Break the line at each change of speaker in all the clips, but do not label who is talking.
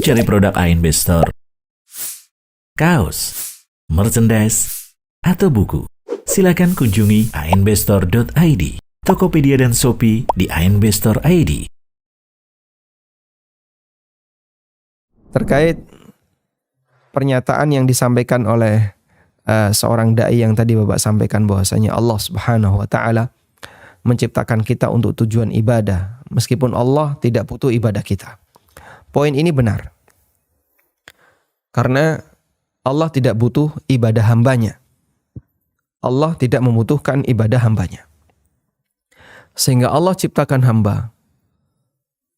Cari produk ANB Store, kaos, merchandise, atau buku. Silakan kunjungi anbstore.id, Tokopedia dan Shopee di ANB Store ID.
Terkait pernyataan yang disampaikan oleh seorang dai yang tadi Bapak sampaikan bahwasanya Allah Subhanahu wa taala menciptakan kita untuk tujuan ibadah, meskipun Allah tidak butuh ibadah kita. Poin ini benar. Karena Allah tidak butuh ibadah hambanya. Allah tidak membutuhkan ibadah hambanya. Sehingga Allah ciptakan hamba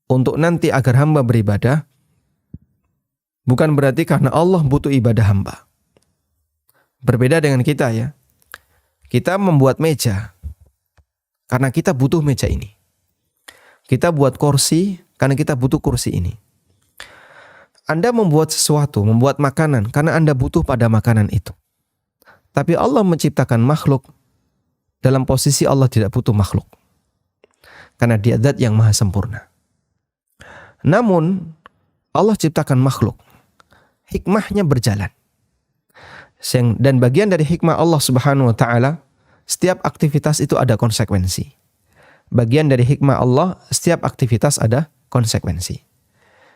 untuk nanti agar hamba beribadah, bukan berarti karena Allah butuh ibadah hamba. Berbeda dengan kita ya. Kita membuat meja karena kita butuh meja ini. Kita buat kursi karena kita butuh kursi ini. Anda membuat sesuatu, membuat makanan karena Anda butuh pada makanan itu. Tapi Allah menciptakan makhluk dalam posisi Allah tidak butuh makhluk. Karena Dia zat yang maha sempurna. Namun Allah ciptakan makhluk. Hikmahnya berjalan. Dan bagian dari hikmah Allah Subhanahu wa taala, setiap aktivitas itu ada konsekuensi. Bagian dari hikmah Allah, setiap aktivitas ada konsekuensi.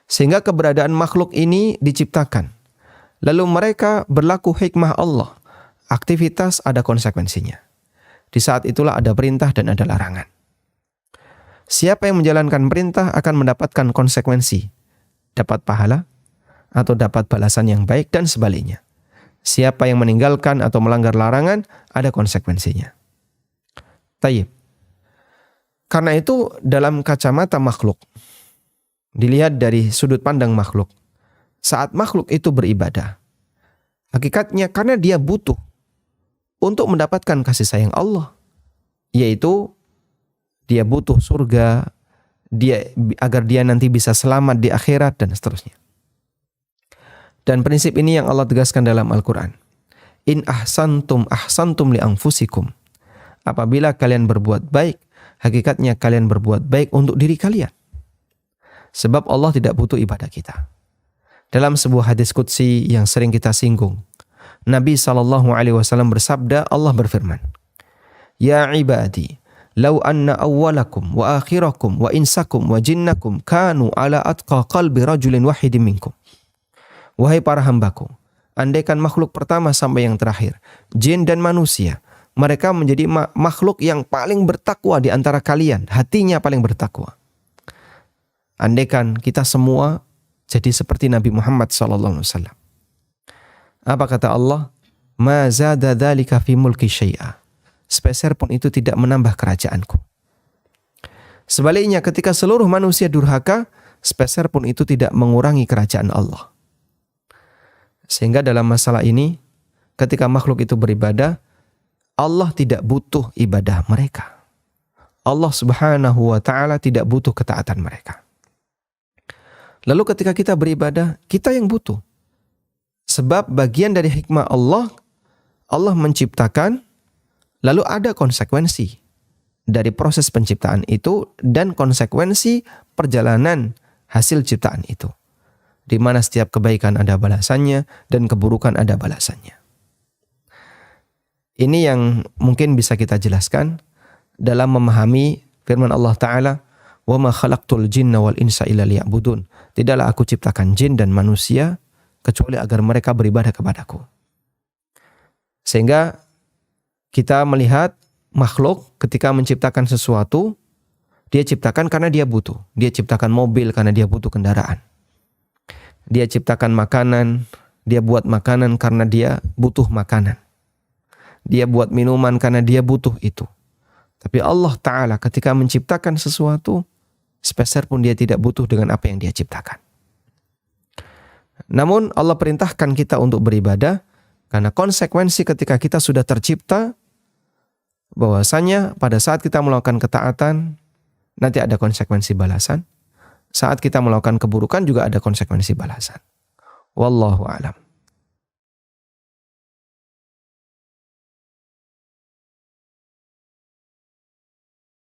Sehingga keberadaan makhluk ini diciptakan. Lalu mereka berlaku hikmah Allah. Aktivitas ada konsekuensinya. Di saat itulah ada perintah dan ada larangan. Siapa yang menjalankan perintah akan mendapatkan konsekuensi. Dapat pahala atau dapat balasan yang baik dan sebaliknya. Siapa yang meninggalkan atau melanggar larangan ada konsekuensinya. Tayyib. Karena itu dalam kacamata makhluk, dilihat dari sudut pandang makhluk. Saat makhluk itu beribadah, hakikatnya karena dia butuh untuk mendapatkan kasih sayang Allah. Yaitu dia butuh surga, agar dia nanti bisa selamat di akhirat dan seterusnya. Dan prinsip ini yang Allah tegaskan dalam Al-Quran. In ahsantum ahsantum li anfusikum. Apabila kalian berbuat baik, hakikatnya kalian berbuat baik untuk diri kalian. Sebab Allah tidak butuh ibadah kita. Dalam sebuah hadis qudsi yang sering kita singgung, Nabi SAW bersabda, Allah berfirman, Ya ibadi, law anna awwalakum wa akhirakum wa insakum wa jinnakum kanu ala atqa qalbi rajulin wahidin minkum. Wahai para hambaku, andaikan makhluk pertama sampai yang terakhir, jin dan manusia, mereka menjadi makhluk yang paling bertakwa di antara kalian, hatinya paling bertakwa. Andaikan kita semua jadi seperti Nabi Muhammad SAW. Apa kata Allah? Ma zada dzalika fi mulki syai'a. Sepeser pun itu tidak menambah kerajaanku. Sebaliknya ketika seluruh manusia durhaka, sepeser pun itu tidak mengurangi kerajaan Allah. Sehingga dalam masalah ini, ketika makhluk itu beribadah, Allah tidak butuh ibadah mereka. Allah Subhanahu wa taala tidak butuh ketaatan mereka. Lalu ketika kita beribadah, kita yang butuh. Sebab bagian dari hikmah Allah, Allah menciptakan, lalu ada konsekuensi dari proses penciptaan itu dan konsekuensi perjalanan hasil ciptaan itu. Di mana setiap kebaikan ada balasannya dan keburukan ada balasannya. Ini yang mungkin bisa kita jelaskan dalam memahami firman Allah Ta'ala, وَمَا خَلَقْتُ الْجِنَّ وَالْإِنْسَ إِلَّا لِيَعْبُدُونَ. Tidaklah aku ciptakan jin dan manusia kecuali agar mereka beribadah kepadaku. Sehingga kita melihat makhluk ketika menciptakan sesuatu, dia ciptakan karena dia butuh. Dia ciptakan mobil karena dia butuh kendaraan. Dia ciptakan makanan, dia buat makanan karena dia butuh makanan. Dia buat minuman karena dia butuh itu. Tapi Allah Ta'ala ketika menciptakan sesuatu, sepeser pun dia tidak butuh dengan apa yang dia ciptakan. Namun Allah perintahkan kita untuk beribadah, karena konsekuensi ketika kita sudah tercipta, bahwasanya pada saat kita melakukan ketaatan, nanti ada konsekuensi balasan. Saat kita melakukan keburukan juga ada konsekuensi balasan. Wallahu a'lam.